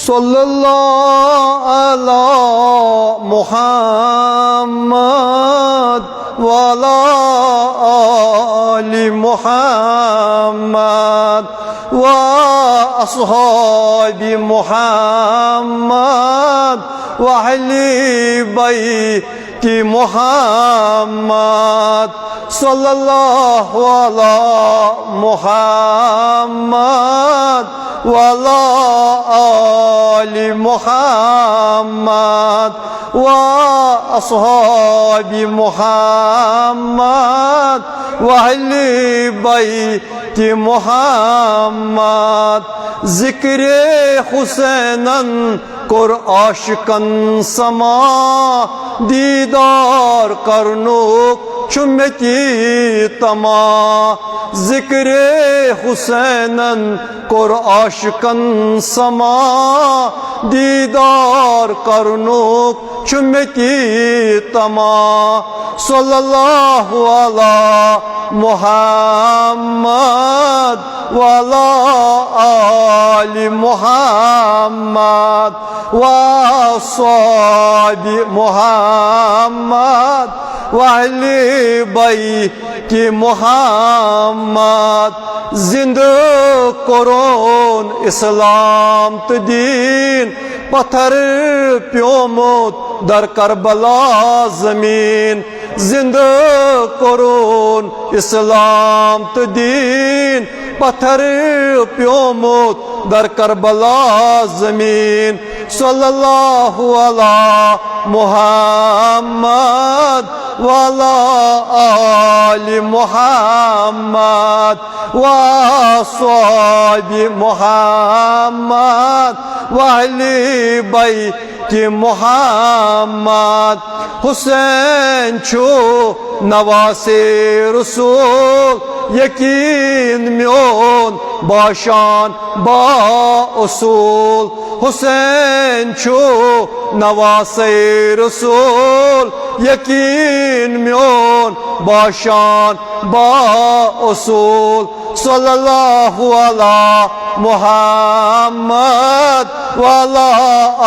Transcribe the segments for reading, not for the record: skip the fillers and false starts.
सल्लल्लाहु अला मुहम्मद वाला आलि मुहम्मद व अस्हाबि मुहम्मद व अहली बैति मुहम्मद सल्लल्लाहु अला मुहम्मद वाला आलि मुहम्मद व अस्हाबि मुहम्मद व अहली बैति मुहम्मद ज़िक्रे हुसैनन कोर आशिकन समा दीदार करनुक छुम्मती तमा ज़िक्रे हुसैनन कोर आशिकन समा दीदार करनुक छुम्मती तमा सल्लल्लाहु अला मुहम्मद वाला आलि मुहम्मद व अस्हाबि मुहम्मद व अहली बैति मुहम्मद जिंदा करोन इस्लाम तो दीन पत्थर प्योमुत दर करबला जमीन जिंदा करोन इस्लाम तो दीन पत्थर प्योमुत दर करबला जमीन सल्लल्लाहु अला मुहम्मद वाला आलि मुहम्मद व अस्हाबि मुहम्मद व अहली बैति मुहम्मद हुसैन छो नवासे रसूल यकीन म्योन बाशान बा उसूल हुसैन छो नवासे रसूल यकीन म्योन बाशान बा उसूल सल्लल्लाहु अला मुहम्मद वाला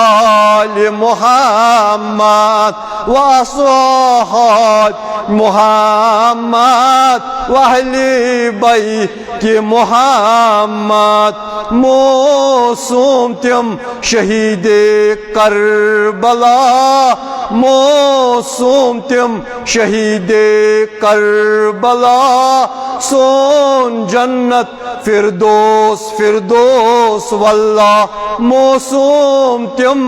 आलि मुहम्मद व अस्हाबि मुहम्मद व अहली बैति मुहम्मद मौसूम तिम शहीदे करबला मौसूम तिम शहीदे करबला सोन जन्नत फिरदोस फिरदोस वल्ला मौसूम तिम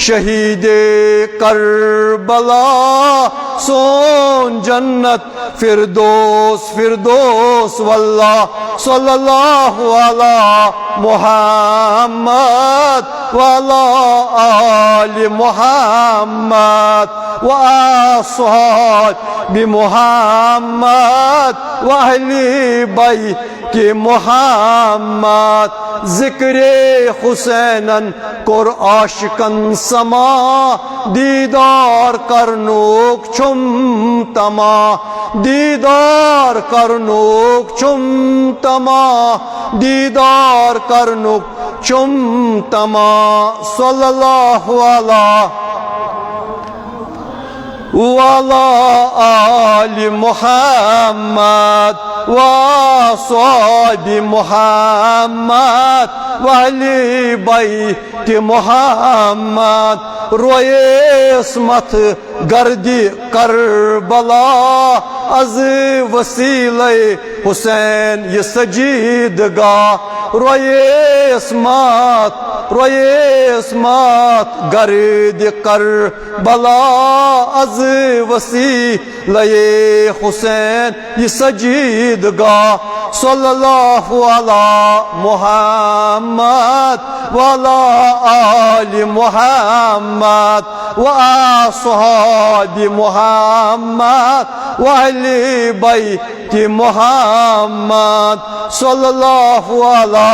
शहीदे करबला सोन जन्नत फिरदोस फिरदोस वल्ला सल्लल्लाहु अला मुहम्मद वाला आलि मुहम्मद व अस्हाबि मुहम्मद व अहली बैति मुहम्मद ज़िक्रे हुसैनन कोर आशिकन समा दीदार करनुक छुम तमा दीदार करनुक छुम तमा दीदार करनुक छुम तमा सल्लल्लाहु अला वाला आलि मुहम्मद व अस्हाबि मुहम्मद व अहली बैति मुहम्मद रोए इस्मत गर्दी करबला अज वसीले हुसैन ये सजीदगा रोए इस्मत गर्दी करबला अज वसीले हुसैन ये सजीदगा सल्लल्लाहु अला मुहम्मद वाला आलि मुहम्मद व अस्हाबि मुहम्मद व अहली बैति मुहम्मद सल्लल्लाहु अला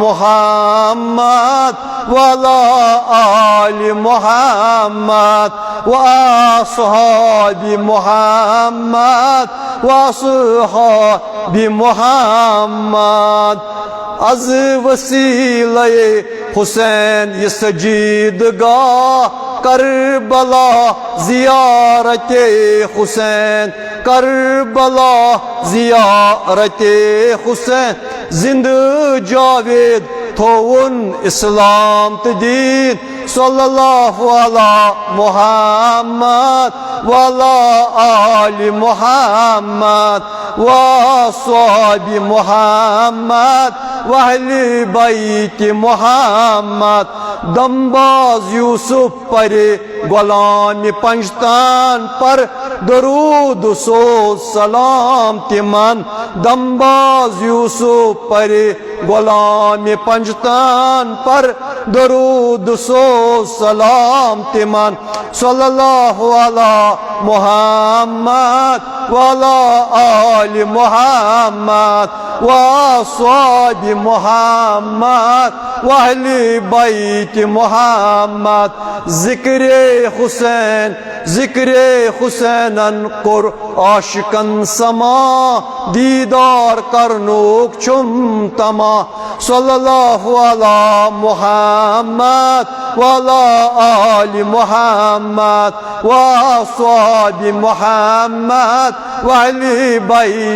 मुहम्मद वाला आलि मुहम्मद व अस्हाबि मुहम्मद व अस्हाबि मुहम्मद अज वसीले हुसैन ये सजीद गाह करबला ज़ियारत हुसैन करबला ज़ियारत हुसैन जिंद जावेद थोवन इस्लाम तो दीन सल्लल्लाहु अला मुहम्मद वाला आलि मुहम्मद व अस्हाबि मुहम्मद वहली बैत मुहम्मद दम्बाज यूसुफ परे गुलाम पंजतान पर दरूद सो सलाम तिमन दम्बाज यूसुफ परे गुलाम पंजतान पर दरूद सो सलाम तिमन सल्लल्लाहु अला मुहम्मद वाला आलि मुहम्मद व अस्हाबि मुहम्मद वहली बैत मुहम्मद ज़िक्रे हुसैनन कुर आशिकन समा दीदार करनुक छुम तमा सल्लल्लाहु अला मुहम्मद वाला आलि मुहम्मद व अस्हाबि मुहम्मद वहली बैत